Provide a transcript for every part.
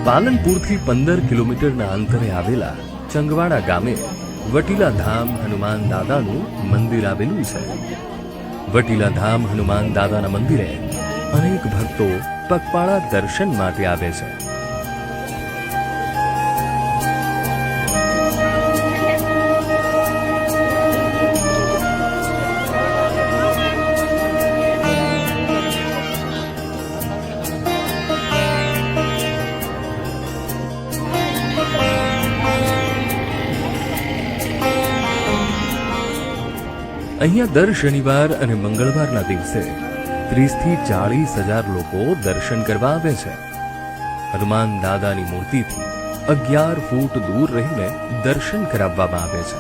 પાલનપુરથી 15 કિલોમીટરના અંતરે આવેલા ચંગવાડા ગામે વટીલા ધામ હનુમાન દાદાનું મંદિર આવેલું છે. વટીલા ધામ હનુમાન દાદાના મંદિરે અનેક ભક્તો પગપાળા દર્શન માટે આવે છે. અહીંયા દર શનિવાર અને મંગળવારના દિવસે 30 થી 40 હજાર લોકો દર્શન કરવા આવે છે. હનુમાન દાદાની મૂર્તિથી 11 ફૂટ દૂર રહીને દર્શન કરાવવામાં આવે છે.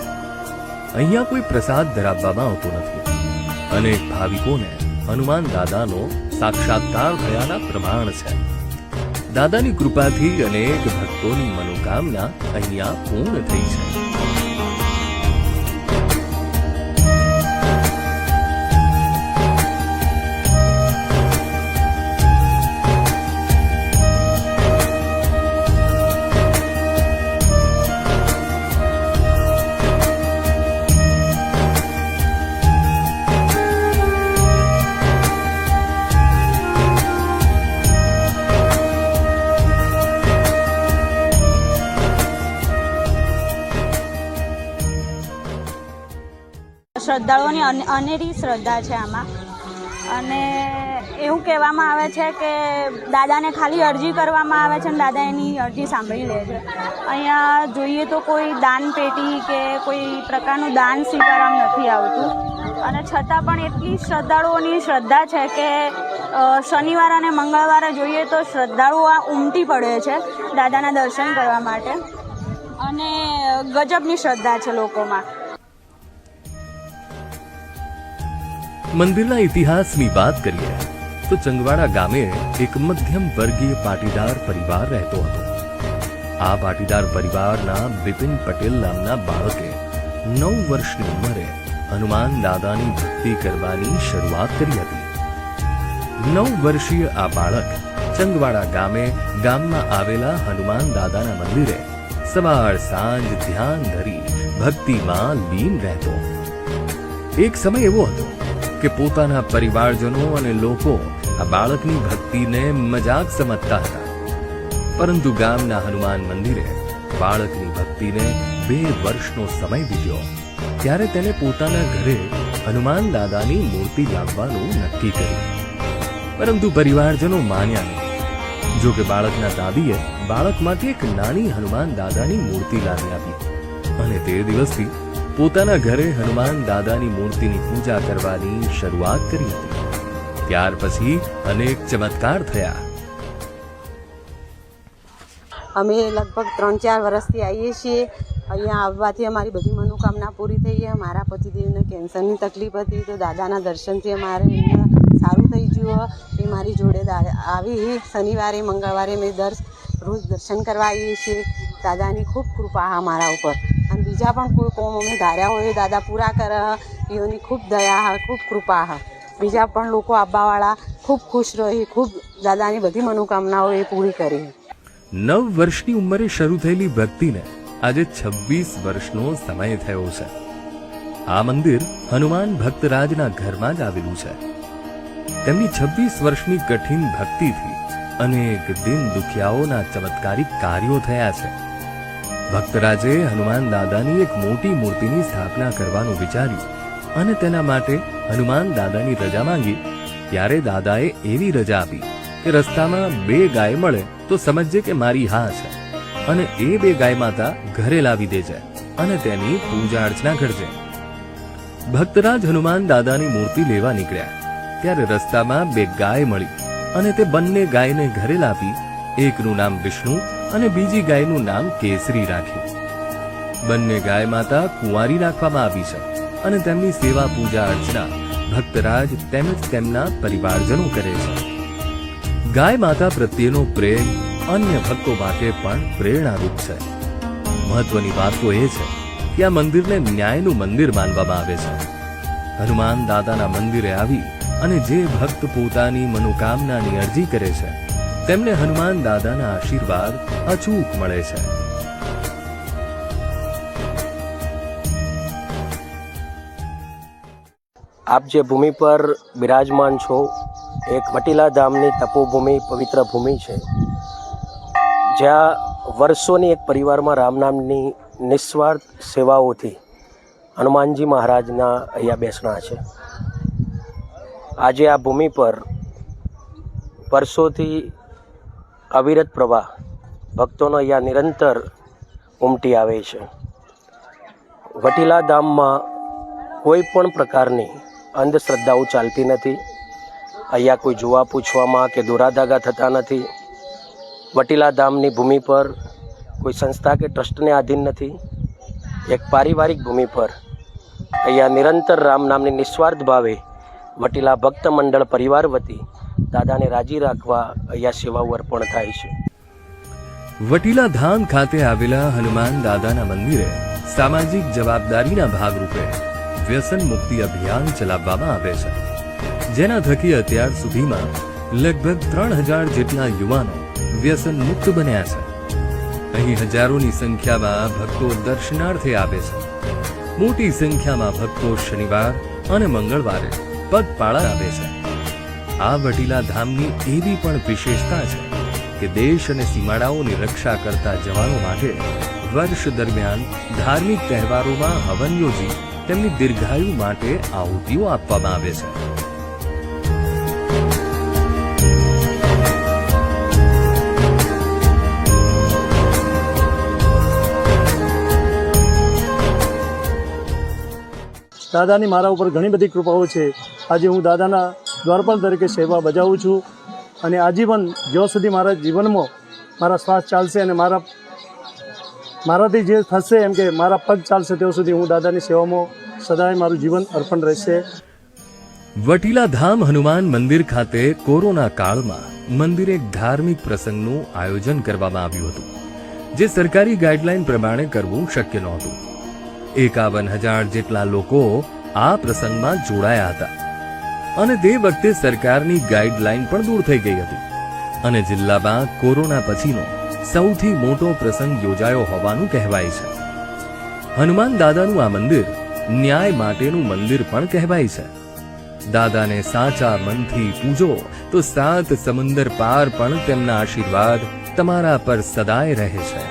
અહીંયા કોઈ પ્રસાદ ધરાવવામાં આવતો નથી. અનેક ભાવિકોને હનુમાન દાદાનો સાક્ષાત્કાર થયાના પ્રમાણ છે. દાદાની કૃપાથી અનેક ભક્તોની મનોકામના અહીંયા પૂર્ણ થઈ છે. શ્રદ્ધાળુઓની અનેરી શ્રદ્ધા છે આમાં. અને એવું કહેવામાં આવે છે કે દાદાને ખાલી અરજી કરવામાં આવે છે અને દાદા એની અરજી સાંભળી લે છે. અહીંયા જોઈએ તો કોઈ દાન પેટી કે કોઈ પ્રકારનું દાન સ્વીકારવામાં નથી આવતું. અને છતાં પણ એટલી શ્રદ્ધાળુઓની શ્રદ્ધા છે કે શનિવાર અને મંગળવારે જોઈએ તો શ્રદ્ધાળુઓ ઉમટી પડે છે દાદાના દર્શન કરવા માટે. અને ગજબની શ્રદ્ધા છે લોકોમાં. મંદિરના ઇતિહાસની વાત કરીએ તો ચંગવાડા ગામે એક મધ્યમ વર્ગીય પાટીદાર પરિવાર રહેતો હતો. આ પાટીદાર પરિવારના બિપિન પટેલ નામના બાળકે 9 વર્ષની ઉંમરે હનુમાન દાદાની ભક્તિ કરવાની શરૂઆત કરી હતી. 9 વર્ષીય આ બાળક ચંગવાડા ગામમાં આવેલા હનુમાન દાદાના મંદિરે સવાર સાંજ ધ્યાન ધરી ભક્તિમાં લીન રહેતો. એક સમય એવો હતો કે પોતાના પરિવારજનો અને લોકો આ બાળકની ભક્તિને મજાક સમજતા હતા. પરંતુ ગામના હનુમાન મંદિરે બાળકની ભક્તિને 2 વર્ષનો સમય વીત્યો ત્યારે તેને પોતાના ઘરે હનુમાન દાદાની મૂર્તિ લાવવાનું નક્કી કર્યું. પરંતુ પરિવારજનો માન્યા નહીં. જો કે બાળકના દાદીએ બાળક માટે એક નાની હનુમાન દાદાની મૂર્તિ લાવી આપી અને તે દિવસથી પોતાના ઘરે હનુમાન દાદાની મૂર્તિની પૂજા કરવાની શરૂઆત કરી હતી. ત્યાર પછી અનેક ચમત્કાર થયા. અમે લગભગ 3-4 વર્ષથી આવીએ છીએ. અહીંયા આવવાથી અમારી બધી મનોકામના પૂરી થઈ છે. મારા પતિદેવને કેન્સરની તકલીફ હતી તો દાદાના દર્શનથી અમારે સારું થઈ ગયું. એ મારી જોડે આવી શનિવારે મંગળવારે અમે રોજ દર્શન કરવા આવીએ છીએ. દાદાની ખૂબ કૃપા અમારા ઉપર. અને બીજા પણ કોઈ કોમ અમે ધાર્યા હોય દાદા પૂરા કરે. એઓની ખૂબ દયા હા, ખૂબ કૃપા હા. બીજા પણ લોકો આવવાવાળા ખૂબ ખુશ રહી, ખૂબ દાદાની બધી મનોકામનાઓ એ પૂરી કરી. 9 વર્ષની ઉંમરે શરૂ થયેલી ભક્તિને આજે 26 વર્ષનો સમય થયો છે. આ મંદિર હનુમાન ભક્તરાજના ઘરમાં જ આવેલું છે. તેમની 26 વર્ષની કઠિન ભક્તિથી અનેક દિન દુખિયાઓના ચમત્કારિક કાર્યો થયા છે. ભક્તરાજે હનુમાન દાદાની એક મોટી મૂર્તિની સ્થાપના કરવાનું વિચાર્યું અને તેના માટે હનુમાન દાદાની રજા માંગી. ત્યારે દાદાએ એવી રજા આપી કે રસ્તામાં 2 ગાય મળે તો સમજજે કે મારી હા છે અને એ 2 ગાય માતા ઘરે લાવી દેજે અને તેની પૂજા અર્ચના કરજે. ભક્તરાજ હનુમાન દાદાની મૂર્તિ લેવા નીકળ્યા ત્યારે રસ્તામાં 2 ગાય મળી અને તે બંને ગાયને ઘરે લાવી એકનું નામ વિષ્ણુ અને બીજી ગાયનું નામ કેસરી રાખ્યું. બંને ગાય માતા કુંવારી રાખવામાં આવી છે અને તેમની સેવા પૂજા અર્ચના ભક્તરાજ તેમજ તેમના પરિવારજનો કરે છે. ગાય માતા પ્રત્યેનો પ્રેમ અન્ય ભક્તો માટે પણ પ્રેરણારૂપ છે. મહત્વની વાત તો એ છે કે આ મંદિરને ન્યાયનું મંદિર માનવામાં આવે છે. હનુમાન દાદાના મંદિરે આવી અને જે ભક્ત પોતાની મનોકામનાની અરજી કરે છે તેમને હનુમાન દાદાના આશીર્વાદ અચૂક મળે છે. આપ જે ભૂમિ પર બિરાજમાન છો એક વટીલા ધામની તપોભૂમિ, પવિત્ર ભૂમિ છે, જ્યાં વર્ષોની એક પરિવારમાં રામ નામની નિસ્વાર્થ સેવાઓથી હનુમાનજી મહારાજના અહીંયા બેસણા છે. આજે આ ભૂમિ પર વર્ષોથી અવિરત પ્રવાહ ભક્તોનો અહીંયા નિરંતર ઉમટી આવે છે. વટીલા ધામમાં કોઈ પણ પ્રકારની અંધશ્રદ્ધાઓ ચાલતી નથી. અહીંયા કોઈ જોવા પૂછવામાં કે દોરાધાગા થતા નથી. વટીલા ધામની ભૂમિ પર કોઈ સંસ્થા કે ટ્રસ્ટને આધીન નથી. એક પારિવારિક ભૂમિ પર અહીંયા નિરંતર રામ નામની નિસ્વાર્થ ભાવે વટીલા ભક્ત મંડળ પરિવાર વતી દાદાને રાજી રાખવા અહીંયા સેવાઓ અર્પણ થાય છે. વટીલા ધામ ખાતે આવેલા હનુમાન દાદાના મંદિરે સામાજિક જવાબદારીના ભાગરૂપે વ્યસન મુક્તિ અભિયાન ચલાવવામાં આવે છે, જેના થકી અત્યાર સુધીમાં લગભગ 3000 જેટલા યુવાનો વ્યસન મુક્ત બન્યા છે. અહીં હજારોની સંખ્યામાં ભક્તો દર્શનાર્થે આવે છે. મોટી સંખ્યામાં ભક્તો શનિવાર અને મંગળવારે પગપાળા આવે છે. આ વટીલા ધામની એવી પણ વિશેષતા છે કે દેશ અને સીમાડાઓની રક્ષા કરતા જવાનો માટે વર્ષ દરમિયાન ધાર્મિક તહેવારોમાં હવન યોજી તેમની દીર્ઘાયુ માટે આહુતિઓ આપવામાં આવે છે. દાદાની મારા ઉપર ઘણી બધી કૃપાઓ છે. આજે હું દાદાના દ્વારપાલ તરીકે સેવા બજાવું છું અને આજીવન જ્યાં સુધી મારા જીવનમાં મારા શ્વાસ ચાલશે અને મારાથી જે થશે એમ કે મારા પગ ચાલશે ત્યાં સુધી હું દાદાની સેવામાં સદાય મારું જીવન અર્પણ રહેશે. વટીલા ધામ હનુમાન મંદિર ખાતે કોરોના કાળમાં મંદિરે એક ધાર્મિક પ્રસંગનું આયોજન કરવામાં આવ્યું હતું, જે સરકારી ગાઈડલાઈન પ્રમાણે કરવું શક્ય નહોતું. 51,000 જેટલા લોકો આ પ્રસંગમાં જોડાયા હતા અને તે વખતે સરકારની ગાઈડલાઈન પણ દૂર થઈ ગઈ હતી અને જિલ્લામાં કોરોના પછીનો સૌથી મોટો પ્રસંગ યોજાયો હોવાનું કહેવાય છે. હનુમાન દાદાનું આ મંદિર ન્યાય માટેનું મંદિર પણ કહેવાય છે. દાદાને સાચા મનથી પૂજો તો 7 સમંદર પાર પણ તેમના આશીર્વાદ તમારા પર સદાય રહે છે.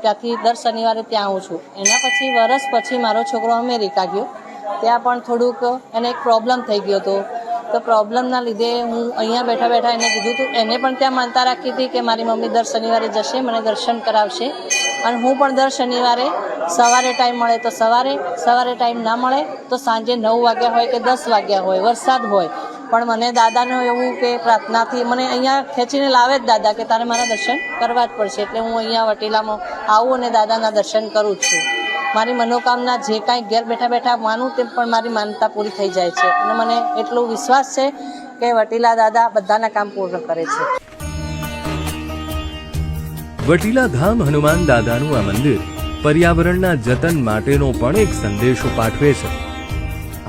ત્યાંથી દર શનિવારે ત્યાં આવું છું. એના પછી વરસ પછી મારો છોકરો અમેરિકા ગયો. ત્યાં પણ થોડુંક એને એક પ્રોબ્લેમ થઈ ગયો હતો. તો પ્રોબ્લેમના લીધે હું અહીંયા બેઠા બેઠા એને કીધું હતું. એને પણ ત્યાં માનતા રાખી હતી કે મારી મમ્મી દર શનિવારે જશે, મને દર્શન કરાવશે. અને હું પણ દર શનિવારે સવારે ટાઈમ મળે તો સવારે ટાઈમ ના મળે તો સાંજે 9 વાગ્યા હોય કે 10 વાગ્યા હોય, વરસાદ હોય, પણ મને દાદાનું એવું કે પ્રાર્થનાથી મને અહીંયા ખેંચીને લાવે જ દાદા કે તારે મારા દર્શન કરવા જ પડશે. એટલે હું અહીંયા વટીલામાં આવું અને દાદાના દર્શન કરું છું. મારી મનોકામના જે કાંઈ ઘેર બેઠા બેઠા માનું તે પણ મારી માનતા પૂરી થઈ જાય છે અને મને એટલો વિશ્વાસ છે કે વટીલા દાદા બધાના કામ પૂર્ણ કરે છે. વટીલા ધામ હનુમાન દાદાનું આ મંદિર પર્યાવરણના જતન માટેનો પણ એક સંદેશો પાઠવે છે.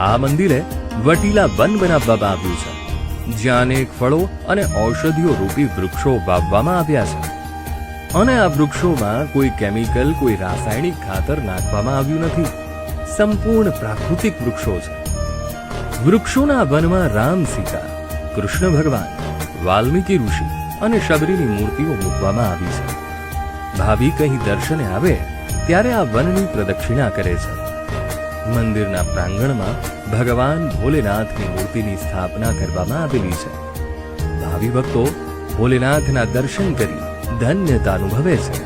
આ મંદિરે વટીલા વન બનાવવામાં આવ્યું છે, જ્યાં અનેક ફળો અને ઔષધિઓ રૂપી વૃક્ષો વાવવામાં આવ્યા છે અને આ વૃક્ષોમાં કોઈ કેમિકલ, કોઈ રાસાયણિક ખાતર નાખવામાં આવ્યું નથી. સંપૂર્ણ પ્રાકૃતિક વૃક્ષો છે. વૃક્ષોના વનમાં રામ, સીતા, કૃષ્ણ ભગવાન, વાલ્મીકી ઋષિ અને શબરીની મૂર્તિઓ મૂકવામાં આવી છે. ભાવિક અહીં દર્શને આવે ત્યારે આ વનની પ્રદક્ષિણા કરે છે. મંદિરના પ્રાંગણમાં ભગવાન ભોલેનાથની મૂર્તિની સ્થાપના કરવામાં આવેલી છે. ભાવિ ભક્તો ભોલેનાથના દર્શન કરી ધન્યતા અનુભવે છે.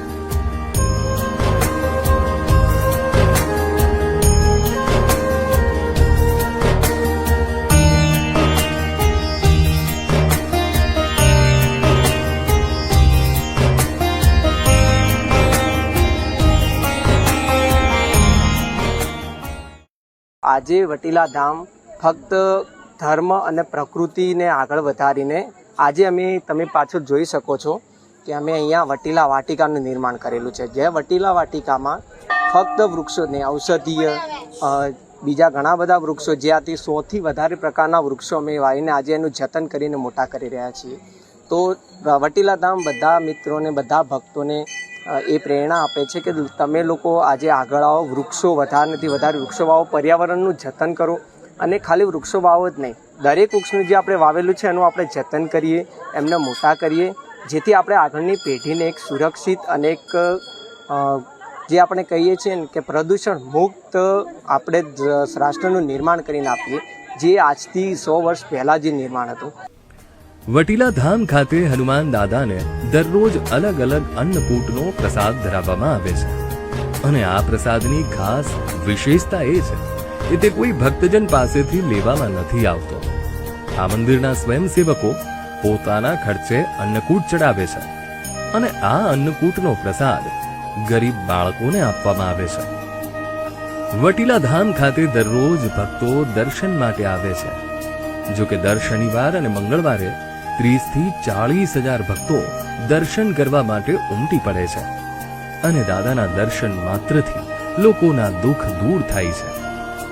આજે વટીલા ધામ ફક્ત ધર્મ અને પ્રકૃતિને આગળ વધારીને આજે તમે પાછળ જોઈ શકો છો કે અમે અહીંયા વટીલા વાટિકાનું નિર્માણ કરેલું છે. જે વટીલા વાટિકામાં ફક્ત વૃક્ષોને ઔષધીય બીજા ઘણા બધા વૃક્ષો જ્યાંથી 100થી વધારે પ્રકારના વૃક્ષો અમે વાવીને આજે એનું જતન કરીને મોટા કરી રહ્યા છીએ. તો વટીલા ધામ બધા મિત્રોને બધા ભક્તોને એ પ્રેરણા આપે છે કે તમે લોકો આજે આગળ આવો, વૃક્ષો વધારેથી વધારે વૃક્ષો વાવો, પર્યાવરણનું જતન કરો. અને ખાલી વૃક્ષો વાવો જ નહીં, દરેક વૃક્ષનું જે આપણે વાવેલું છે એનું આપણે જતન કરીએ, એમને મોટા કરીએ, જેથી આપણે આગળની પેઢીને એક સુરક્ષિત અને એક જે આપણે કહીએ છીએ ને કે પ્રદૂષણ મુક્ત આપણે રાષ્ટ્રનું નિર્માણ કરીને આપીએ, જે આજથી 100 વર્ષ પહેલાં જે નિર્માણ હતું. વટીલા ધામ ખાતે હનુમાન દાદાને દરરોજ અલગ અલગ અન્નકૂટનો પ્રસાદ ધરાવવામાં આવે છે. અને આ પ્રસાદની ખાસ વિશેષતા એ છે કે તે કોઈ ભક્તજન પાસેથી લેવામાં નથી આવતો. આ મંદિરના સ્વયંસેવકો પોતાના ખર્ચે અન્નકૂટ ચડાવે છે અને આ અન્નકૂટનો પ્રસાદ ગરીબ બાળકોને આપવામાં આવે છે. વટીલા ધામ ખાતે દરરોજ ભક્તો દર્શન માટે આવે છે. જો કે દર શનિવાર અને મંગળવારે 30થી 40 હજાર ભક્તો દર્શન કરવા માટે ઉમટી પડે છે. અને દાદાના દર્શન માત્રથી લોકોના દુઃખ દૂર થાય છે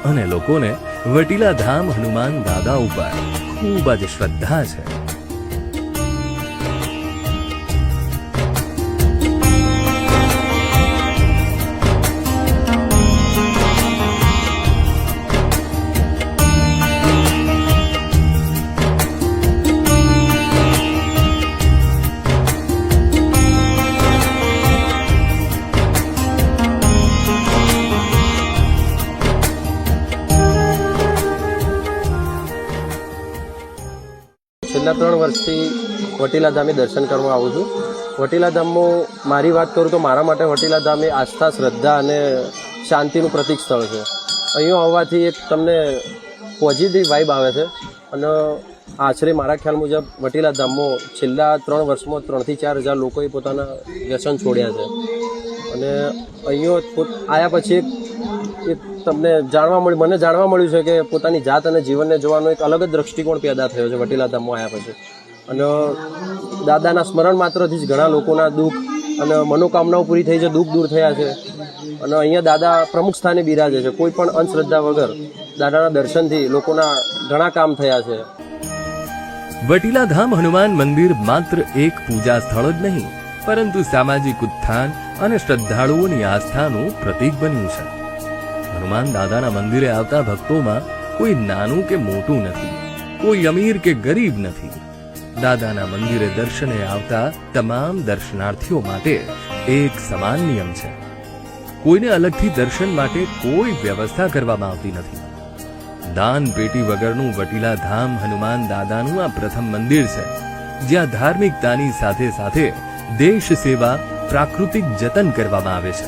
અને લોકોને વટીલા ધામ હનુમાન દાદા ઉપર ખૂબ જ શ્રદ્ધા છે. છેલ્લા 3 વર્ષથી વટીલા ધામે દર્શન કરવા આવું છું. વટીલા ધામમાં મારી વાત કરું તો મારા માટે વટીલા ધામ એ આસ્થા, શ્રદ્ધા અને શાંતિનું પ્રતિક સ્થળ છે. અહીંયા આવવાથી એક તમને પોઝિટિવ વાઇબ આવે છે. અને આશરે મારા ખ્યાલ મુજબ વટીલા ધામમાં છેલ્લા 3 વર્ષમાં 3થી 4 હજાર લોકોએ પોતાના વ્યસન છોડ્યા છે. અને અહીંયા આવ્યા પછી એક તમને મને જાણવા મળ્યું છે કે પોતાની જાત અને જીવનને જોવાનો એક અલગ જ દ્રષ્ટિકોણ પેદા થયો છે વટીલા ધામમાં આવ્યા પછી. અને દાદાના સ્મરણ માત્રથી જ ઘણા લોકોના દુઃખ અને મનોકામનાઓ પૂરી થઈ છે, દુઃખ દૂર થયા છે. અને અહીંયા દાદા પ્રમુખ સ્થાને બિરાજે છે. કોઈ પણ અંધશ્રદ્ધા વગર દાદાના દર્શનથી લોકોના ઘણા કામ થયા છે. વટીલા ધામ હનુમાન મંદિર માત્ર એક પૂજા સ્થળ જ નહીં, પરંતુ સામાજિક ઉત્થાન અને શ્રદ્ધાળુઓની આસ્થાનું પ્રતીક બન્યું છે. હનુમાન દાદાના મંદિરે આવતા ભક્તોમાં કોઈ નાનું કે મોટું નથી, કોઈ અમીર કે ગરીબ નથી. દાદાના મંદિરે દર્શને આવતા તમામ દર્શનાર્થીઓ માટે એક સમાન નિયમ છે. કોઈને અલગથી દર્શન માટે કોઈ વ્યવસ્થા કરવામાં આવતી નથી. દાન પેટી વગરનું વટીલા ધામ હનુમાન દાદાનું આ પ્રથમ મંદિર છે જ્યાં ધાર્મિકતાની સાથે સાથે દેશ સેવા, પ્રાકૃતિક જતન કરવામાં આવે છે.